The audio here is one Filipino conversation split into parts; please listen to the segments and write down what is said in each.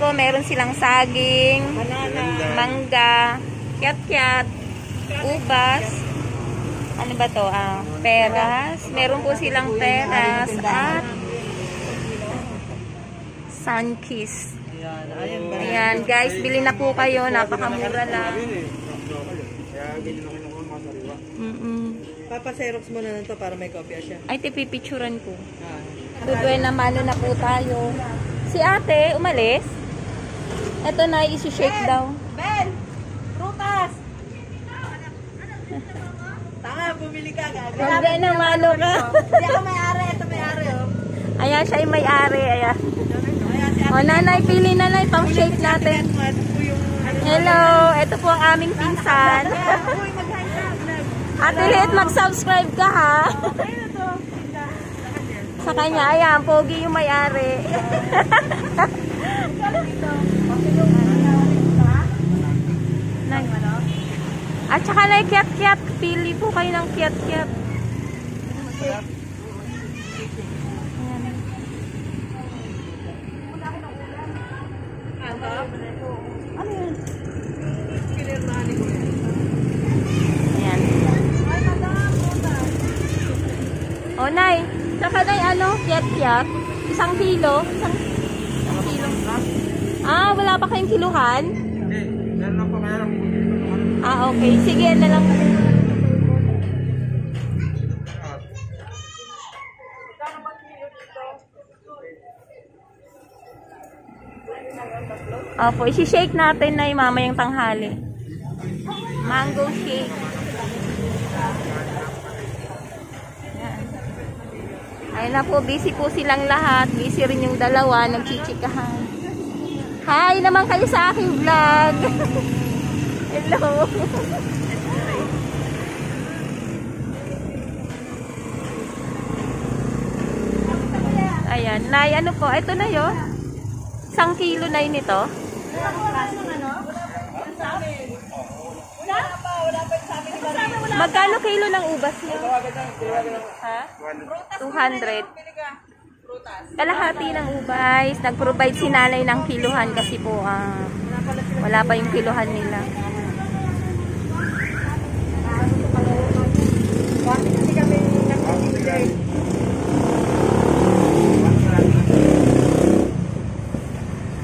po, meron silang saging, mangga, kyat-kyat, ubas. Ano ba to? Peras. Meron po silang peras at sunkiss. Ayan, guys, bili na po kayo. Napakamura lang. Papaserox mo na to para may kopya siya. Ay, tipipicturan ko. Tutuloy na mano na po tayo. Si ate, umalis. Ito na, isi-shake daw. Ben! Prutas! Tanga, bumili ka. Magday na mano ka. Hindi ako may-ari. Ito may-ari, oh. Ayan, siya yung may-ari. Ayan. O, nanay, pili nanay, pang-shake natin. Hello, ito po ang aming pinsan. Ate Liet, mag-subscribe ka ha. Sa kanya, ayan, pogi yung may-ari. At saka na kiat-kiat, pili po kayo ng kiat-kiat. Ayan. O, nay. Saka nay, kiat-kiat. 1 kilo. Isang kilo. Wala pa kayong kiluhan? Meron pa kaya lang. Okay. Sige, na lang. Opo, isi-shake natin na yung mamayang tanghali. Mango shake. Ayun na po, busy po silang lahat. Busy rin yung dalawa, nagchichikahan. Hi naman kayo sa aking vlog. Hello. Ayan, nay, ano po? Ito na yun. 1 kilo na yun ito. Magkano kilo ng ubas niyo? Ha? 200. Kalahati ng ubas. Nag-provide si nanay ng kiluhan kasi po wala pa yung kiluhan nila.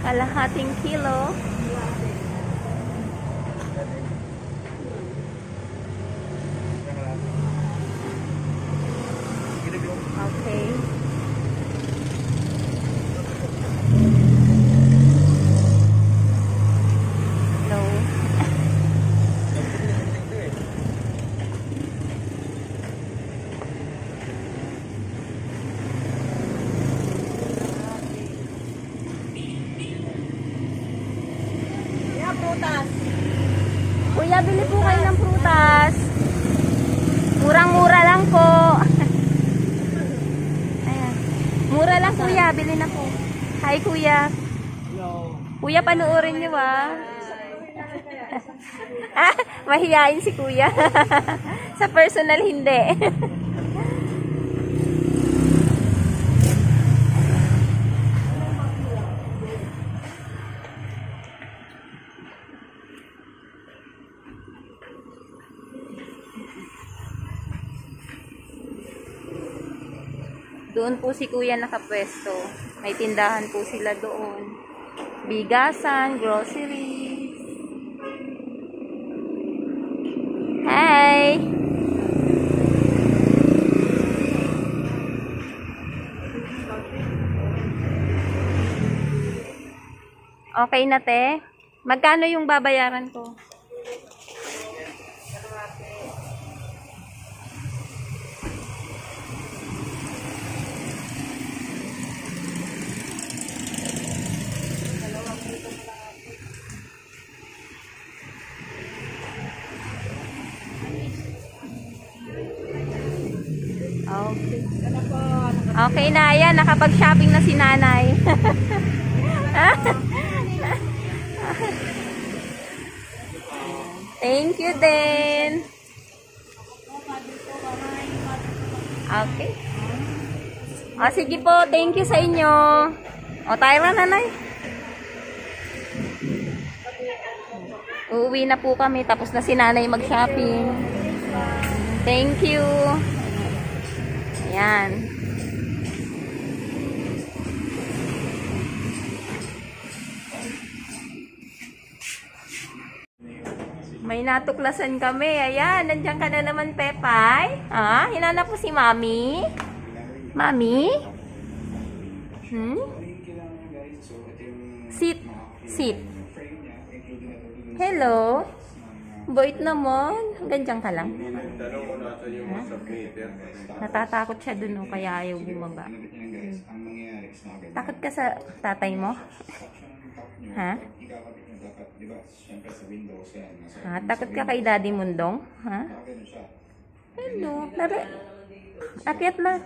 Kalahating kilo. Okay. No. Prutas. Kuya, bili po kayo ng prutas. Murang-mura lang po. Ayan. Mura lang kuya, bili na po. Hi kuya. Kuya, panuorin niyo mahihain si kuya. Sa personal hindi. Doon po si kuya nakapwesto. May tindahan po sila doon. Bigasan, groceries. Hey! Okay na te? Magkano yung babayaran ko? Okay. Okay na, yan. Nakapag-shopping na si nanay. Thank you din. Okay. O, sige po. Thank you sa inyo. O, tayo na, nanay. Uuwi na po kami. Tapos na si nanay mag-shopping. Thank you. Ayan. May natuklasan kami. Ayan, nandiyan ka na naman, Pepay. Ah, hinanap mo si Mami? Mami? Sit. Sit. Hello? Boit naman. Ganyan ka lang. Ha? Natatakot siya dun, kaya ayaw bumaba. Takot ka sa tatay mo? Ha? Ha? Takot ka kay Daddy Mundong? Ha? Hello? Akyat na.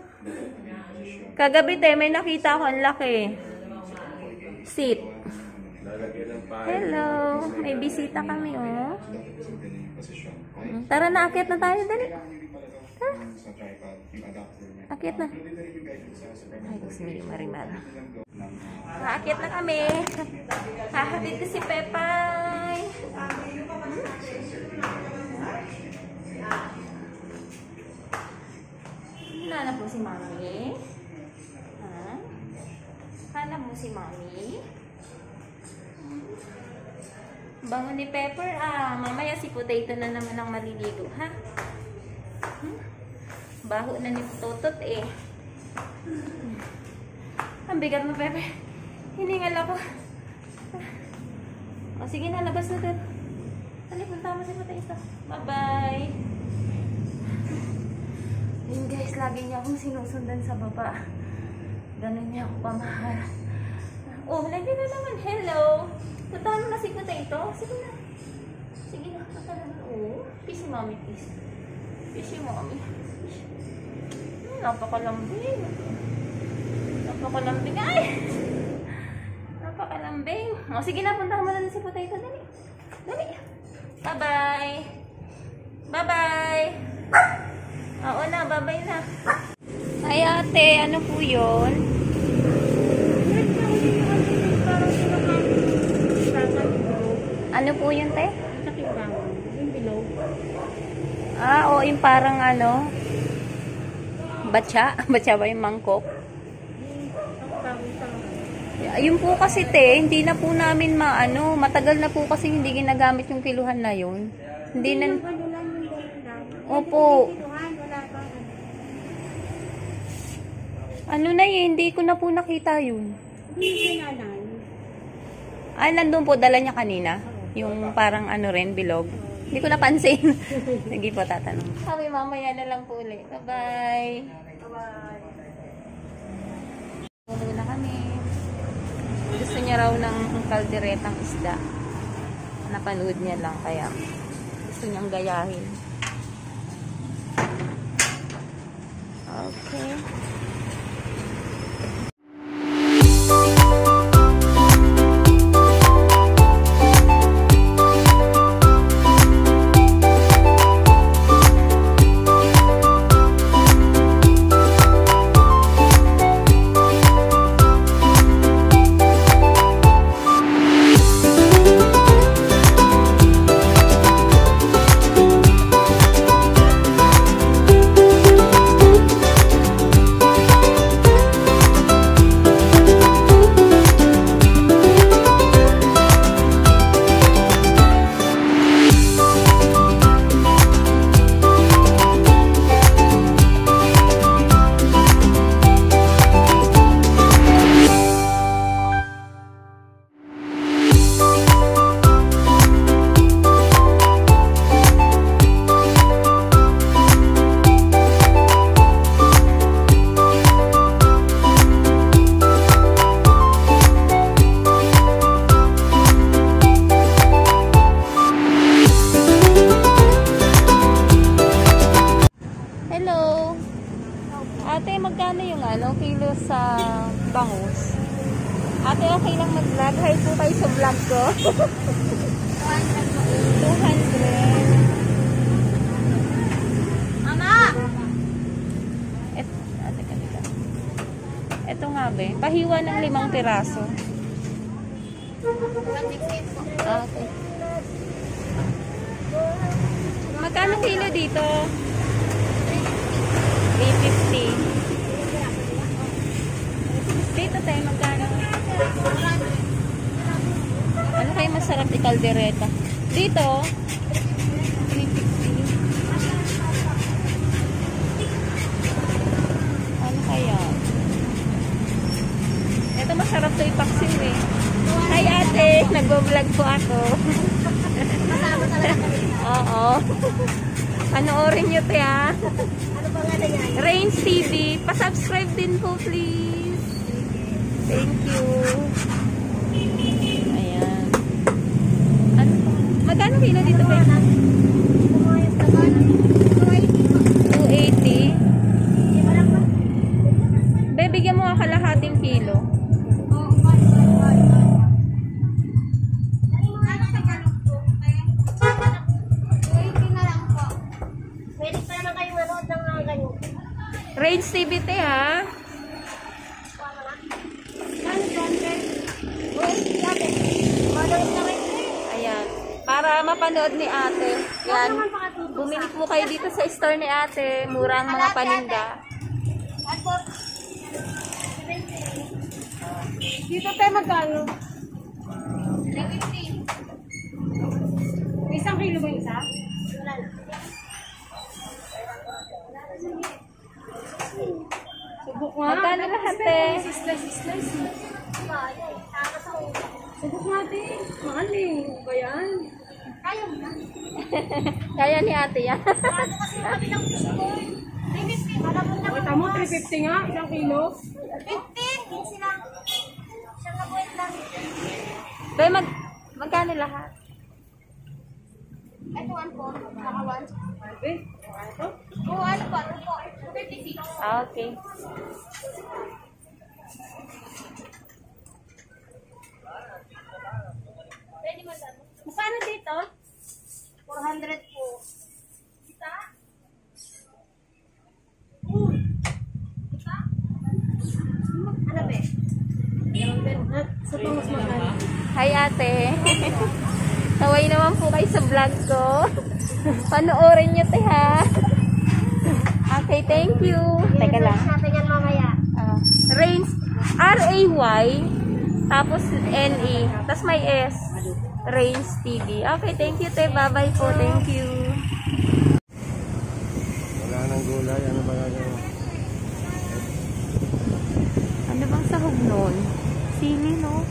Kagabi may nakita ko ang laki. Sit. Hello. May bisita kami, oh. Tara na, akyat na tayo. Dali. Ha? Akyat na. Ay, gusto niyo marimar. Akyat na kami. Hahatid ko si Pepay. Hanap mo si Mami? Ha? Hanap mo si Mami? Bango ni Pepper, ah. Mamaya si Potato na naman ang maliligo, ha? Baho na ni Totot, eh. Ang bigat mo, Pepper. Hiningal ako. O, sige na, labas na doon. Dali, punta mo si Potato. Bye-bye. Yun guys, lagi niya akong sinusundan sa baba. Ganun niya ako pamahal. Oh, lagi na naman. Hello. Punta mo na si Potato. Sige na. Sige na. Punta na. Oh, kiss si Mommy, please. Kiss si Mommy. Napakalambing. Napakalambing. Ay! Napakalambing. O, sige na. Punta mo na si Potato. Dali. Dali. Bye-bye. Bye-bye. Oo na, bye-bye na. Ay ate, ano po yun? Ano po yun, te? Yung below. Ah, oo, yung parang ano, batsa? Batsa ba yung mangkok? Ayun po kasi, te, hindi na po namin maano, matagal na po kasi hindi ginagamit yung kiluhan na yun. Hindi na... Opo. Ano na yun, hindi ko na po nakita yun. Ay, nandun po, dala niya kanina. Yung parang ano rin, bilog. Hindi ko napansin. Sige po, tatanong. Sabi, mamaya na lang po ulit. Bye-bye. Bye-bye. Muna kami. Gusto niya raw ng kalderetang isda. Napanood niya lang, kaya gusto niyang gayahin. Okay. magkano yung kilo sa bangus? Ate, okay lang mag-vlog? Hi po kayo sa vlog ko. 200. Mama! Ate, kanila. Ito nga be. Pahiwa ng 5 piraso. 168 po. Okay. Magkano kilo dito? 350. Dito tayo, magkano? Ano kayo masarap i-caldereta? Dito, 350. Ano kaya? Ito masarap to ipaksin eh. Hi ate, nagbo-vlog po ako. Oo. Panoorin nyo te ha. Ano ba nga na yan? Rains TV. Pa-subscribe din po please. Thank you. Ayan. Ano pa? Magkano kilo dito ba? 280. Be, bigyan mo nga kalahating kilo. Rains TV te ha. Ayan. Para mapanood ni ate. Yan. Bumili po kayo dito sa store ni ate. Murang mga paninda. Dito tayo magkano? 350. May isang kilo ba yung isa? Wala na. Subok nga. Magkano lahat eh? Slice. Subok natin. Mahal eh. Ba yan? Kaya mo na. Kaya ni ate yan. Ano kasi kami ng gusto ko? 350. Alam mo na. O, tamo, 350 nga. Isang kilo. 15. 15 lang. Siyang nabuhin lang. Be, magkano lahat? Ito, 1 po. Naka 1. Sabi? Ano to? Oo, ano po? 256. Ah, okay. Pwede mo sabi. Magkano dito? 400 po. Kita? Kita? Ano ba? Sa pangos magkano? Hi ate. Taway naman po kayo sa vlog ko. Panoorin nyo te ha. Okay, thank you. Teka lang. Natin yan mamaya. Rains, R-A-Y, tapos N-E, tapos may S. Rains TV. Okay, thank you te. Bye-bye po. Thank you. Wala nang gulay. Ano ba gagawin? Ano bang sahog nun? Sili, no?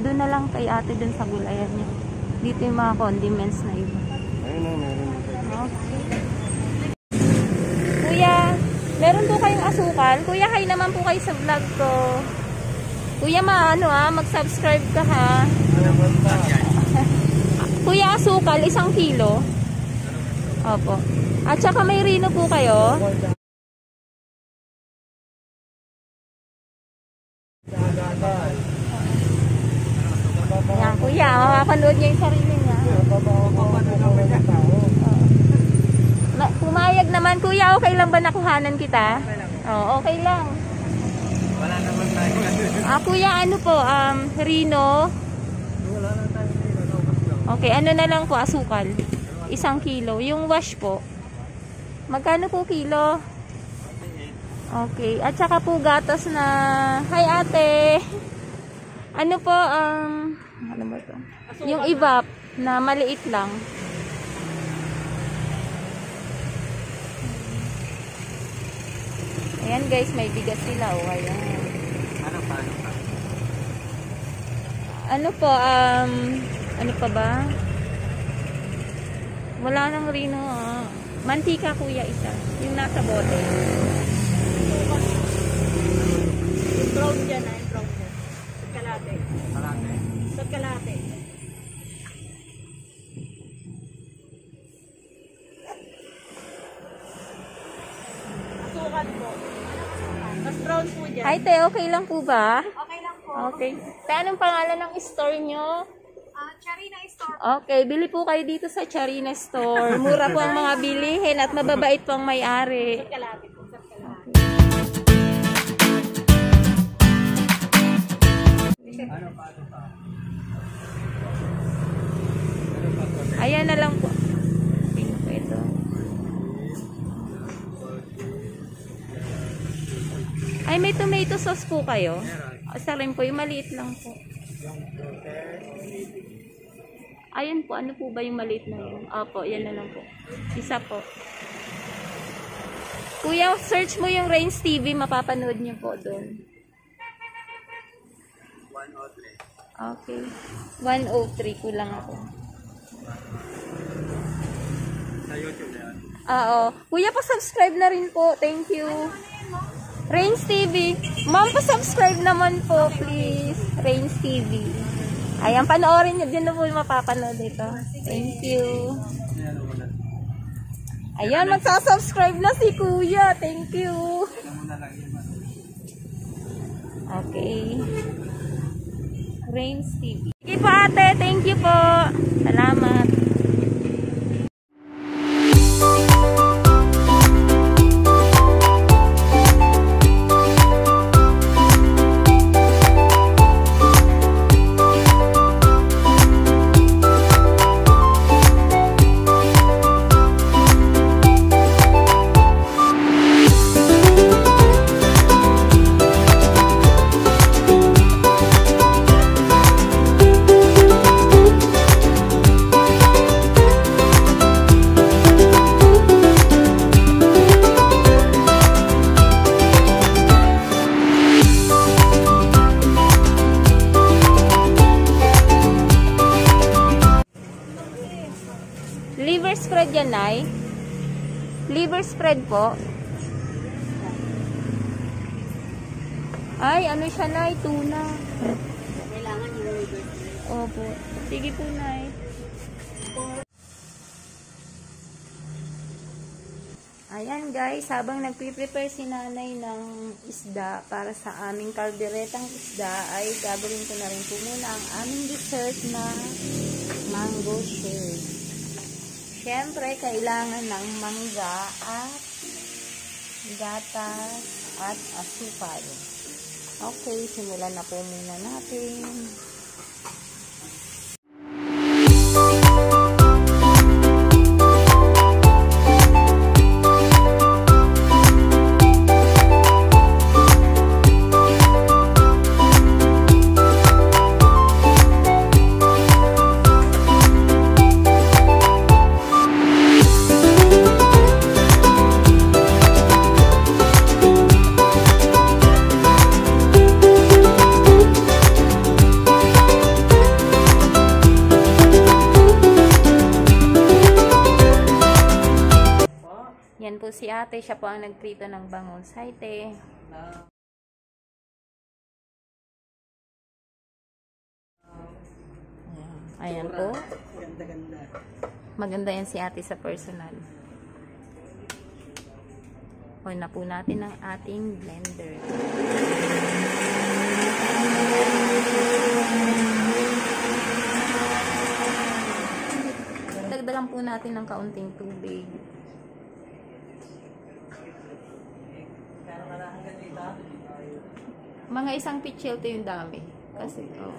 Doon na lang kay ate dun sa gulayan niya. Dito yung mga condiments na iba. Ayun na, meron na. Okay. Kuya, meron po kayong asukal? Kuya, hi naman po kayo sa vlog ko. Kuya, mag-subscribe ka ha. Kuya, asukal, 1 kilo. Opo. At saka may rino po kayo. Yan, kuya, makapanood niya yung sarili niya. Pumayag naman, kuya, okay lang ba nakuhanan kita? Oo, okay lang. Wala naman tayo. Kuya, ano po, rino? Wala lang tayo. Okay, ano na lang po, asukal? 1 kilo. Yung wash po, magkano po kilo? Okay, at saka po gatas na, hi ate! Ano po, ano ba ito? Yung evap na maliit lang. Ayan guys, may bigas sila. O, ayan. Ano pa? Ano po, ano pa ba? Wala nang rino. Mantika kuya isa. Yung nasa bote. Yung brown dyan yung brown dyan. Kalate. Kalate. Asukan po. Mas brown po dyan. Hi te, okay lang po ba? Okay lang po. Okay. Te, anong pangalan ng store nyo? Charina Store. Okay, bili po kayo dito sa Charina Store. Mura po ang mga bilihin at mababait pang may-ari. Kalate po. Kalate. Ayan na lang po. Ay, may tomato sauce po kayo? Meron. Sa rin po, yung maliit lang po. Ayun po, ano po ba yung maliit na yun? Opo, yan na lang po. Isa po. Kuya, search mo yung Rains TV, mapapanood niyo po doon. 103. Okay. 103 ko lang ako. Sa YouTube na yan. Oo. Kuya, pa-subscribe na rin po. Thank you. Rains TV. Ma'am, pa-subscribe naman po, please. Rains TV. Ayan, panoorin nyo. Diyan na po mapapanood ito. Thank you. Ayan, wala. Ayan, magsasubscribe na si Kuya. Thank you. Ayan mo na lang yun. Okay. Rains TV. Sige po ate. Thank you po. Salamat. Liver spread yan, Nay. Liver spread po. Ay, ano siya, Nay? Tuna. Kailangan yung liver. Opo. Sige po, Nay. Ayan, guys. Habang nagpiprepare si Nanay ng isda para sa aming kalderetang isda, ay gagawin ko na rin po muna ang aming dessert na mango shake. Siyempre, kailangan ng mangga at gatas at asukal. Okay, simulan na po muna natin. Yan po si ate, siya po ang nagprito ng bangus. Hi, te. Ayan po. Ganda-ganda. Maganda yan si ate sa personal. On na po natin ang ating blender. Dagdagan po natin ng kaunting tubig. Mga isang pitchel to yung dami. Kasi, oh.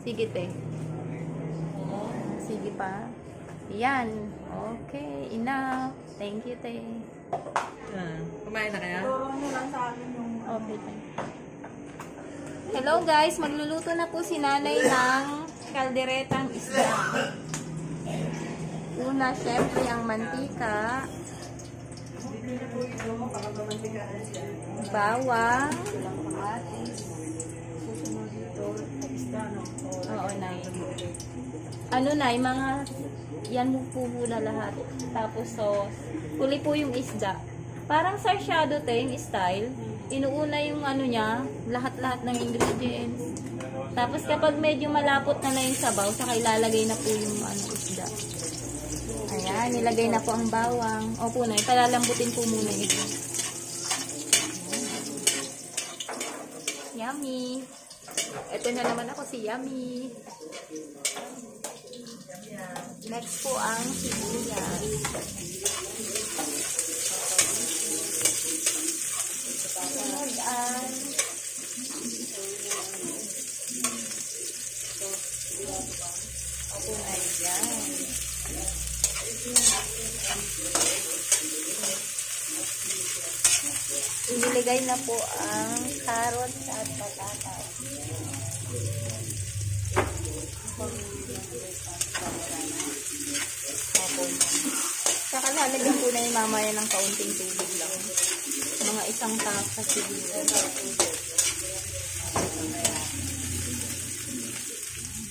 Sige, te. Sige pa. Yan. Okay. Enough. Thank you, te. Kumain na kaya? Okay, te. Hello, guys. Magluluto na po si Nanay ng kalderetang isda. Una, syempre, ang mantika. Bawang. Oo, Nay. Ano, Nay, mga yan po muna lahat. Tapos sauce. Huli po yung isda. Parang sarsyado to yung style. Inuuna yung ano niya, lahat-lahat ng ingredients. Tapos kapag medyo malapot na yung sabaw, saka ilalagay na po yung isda. Ayan, nilagay na po ang bawang. Opo, Nay, palalambutin po muna ito. Yummy! Ito na naman ako si Yummy. Next po ang sibuyas. Sunod ang opo na yan. Iniligay na po ang carrots at patatas. Opo. Saka lalagyan po na yung mamaya ng kaunting tubig lang. Mga isang tasa siguro.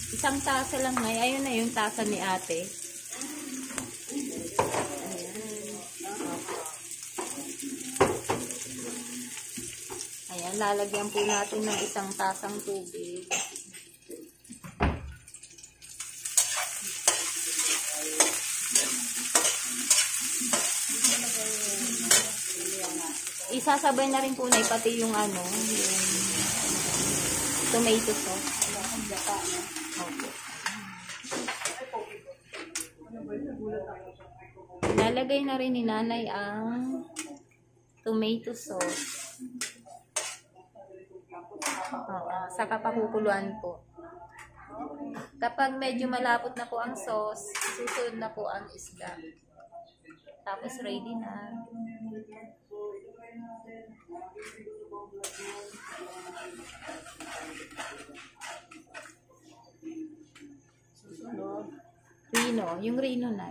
Isang tasa lang na. Ayun na yung tasa ni ate. Ayan, lalagyan po natin ng isang tasang tubig. Isasabay na rin po na pati yung ano, yung tomato sauce. Okay. Lalagay na rin ni nanay ang tomato sauce. Saka pakukuluan po. Kapag medyo malapot na po ang sauce, susunod na po ang isda. Tapos ready na. Rino, yung Rino na.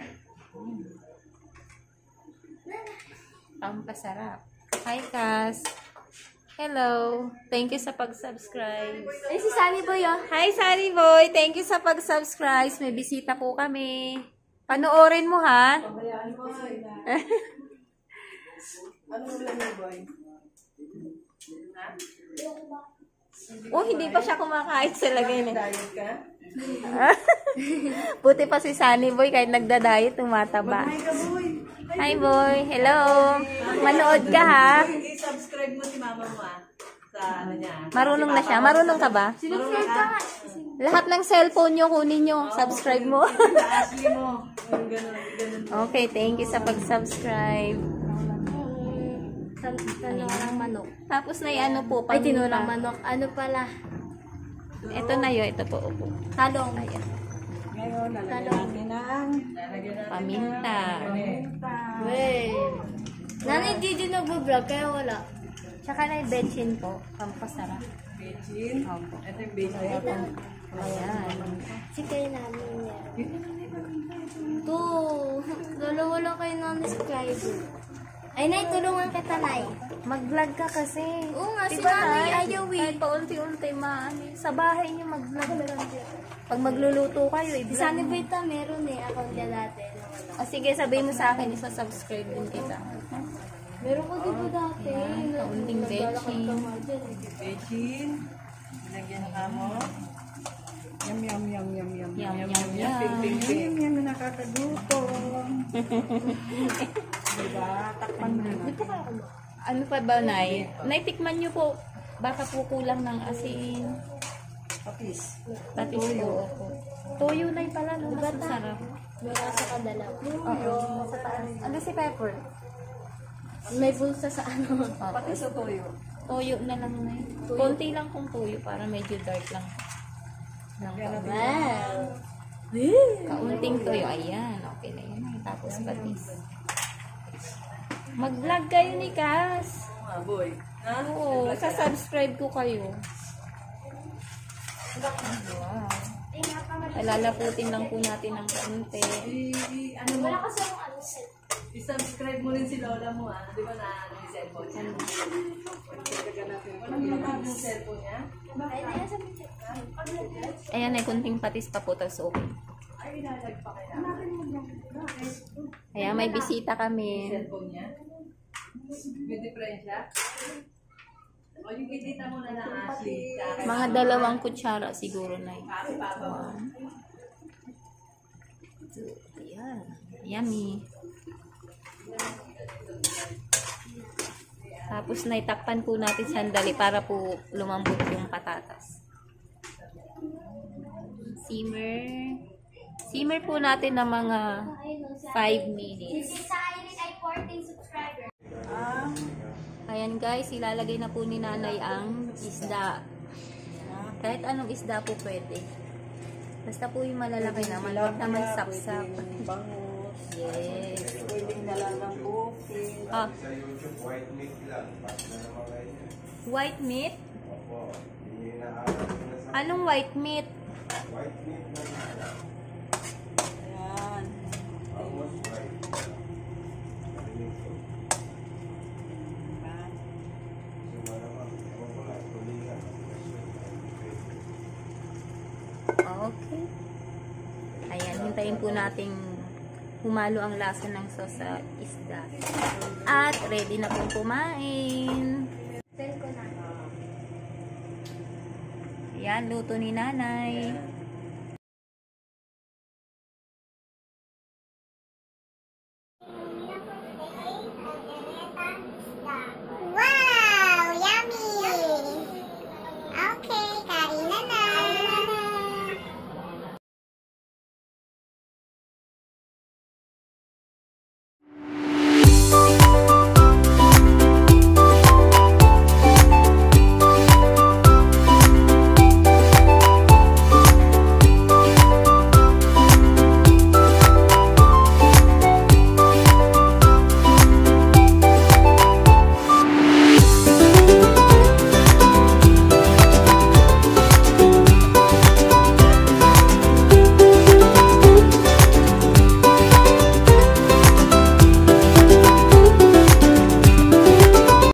Pampasarap. Hi, Cass. Hello. Thank you sa pag-subscribe. Ay, si Sunny Boy, oh. Hi, Sunny Boy. Thank you sa pag-subscribe. May bisita po kami. Panoorin mo, ha? Ano ulam niyo, boy? Oh, hindi pa siya kumakain sa lagay na. Diet ka? Buti pa si Sunny Boy kahit nagda-diet, tumataba. Hi ka, boy. Hi, boy. Hello. Manood ka, ha? I-subscribe mo si mama mo, sa ano niya. Marunong na siya. Marunong ka ba? Sinubscribe ka nga. Lahat ng cellphone nyo, kunin nyo. Subscribe mo. Sa Ashley mo. Yung ganun. Okay, thank you sa pag-subscribe. Tinurang manok. Tapos na yung ano po, Ay, tinurang paminta. manok. Ano pala? Ito na yun. Ito po. Upo. Talong. Ayan. Ngayon, lalagyan natin ng Paminta. Wait. Nanay, di din nag-vlog, kaya wala. Tsaka na yung betchin po. Pampasarap. bechin. Opo. Ito yung bechin. Ayan. Si kayo namin yan. Dalawa lang kayo na subscriber. Ay, Nay, tulungan kita, Nay. Mag-vlog ka kasi. Oo nga, si Diba, Nanay Nay? ayaw eh. Kahit paunti-unti maano. Sa bahay niyo mag-vlog na lang. Pag magluluto kayo, Si i-vlog Sunny mo. Boy ta, meron eh. Account niya dati. O sige, sabihin mo sa akin, isa-subscribe din kita. Meron ko di ba dati? Kaunting bechin. Bechin. Nilagyan na mo. Yum, yum, yum, yum, yum. Yum, yum, yum. Ping, ping, ping. Yum, nakakagutom. Diba? Takpan mo na. Ano pa ba, Nay? Nay, tikman niyo po. Baka po kulang ng asin. Papis. Patis po. Toyo, Nay, pala, no? Mas masarap. Meron sa kadalaw. Oo. Sa taas. Ano si Pepper? May bulsa sa ano. Patis o toyo? Toyo na lang, Nay. Konti lang kung toyo para medyo dark lang. Wow. Kaunting toyo. Ayan. Okay na yan. Tapos patis. Mag-vlog kayo ni Cass. Boy. Ha? Oo. Sa-subscribe ko kayo. Wow. Lalaputin lang po natin ng kaunti. Ano mo? Wala kasi yung ano set. I-subscribe mo rin si Lola mo, Di ba na yung cellphone niya? Wala mo na yung cellphone niya? Ay, na yan sa picture. Ayan, ay kunting patis pa po. Tapos okay. Ay, inalag pa kaya. Ayan, may bisita kami. Cellphone niya? May diferensya? O yung kitita mo na ng Ashley. Mga 2 kutsara siguro na yun. Kasi papa mo. Ayan. Yummy. Tapos naitakpan po natin sandali para po lumambot yung patatas. Simmer po natin ng mga 5 minutes. Sa Aileen ay 14 subscriber. Ayan guys, ilalagay na po ni nanay ang isda. Kahit anong isda po pwede. Basta po yung malalaki naman. Huwag naman sapsap. Bangus. Yes. Pwedeng dalagang buff. Ah, Sa YouTube, white meat lang. Pas na naman kayo. white meat? Opo. Hindi inaaral ko na sa Anong white meat? white meat na isa. Ayan. Almost white. Narinig ko. Suma naman. Ewan ko lang. Tulingan. Okay. Ayan, hintayin po nating humalo ang lasa ng sauce sa isda. At ready na pong kumain. Send ko na. Ayan, luto ni nanay.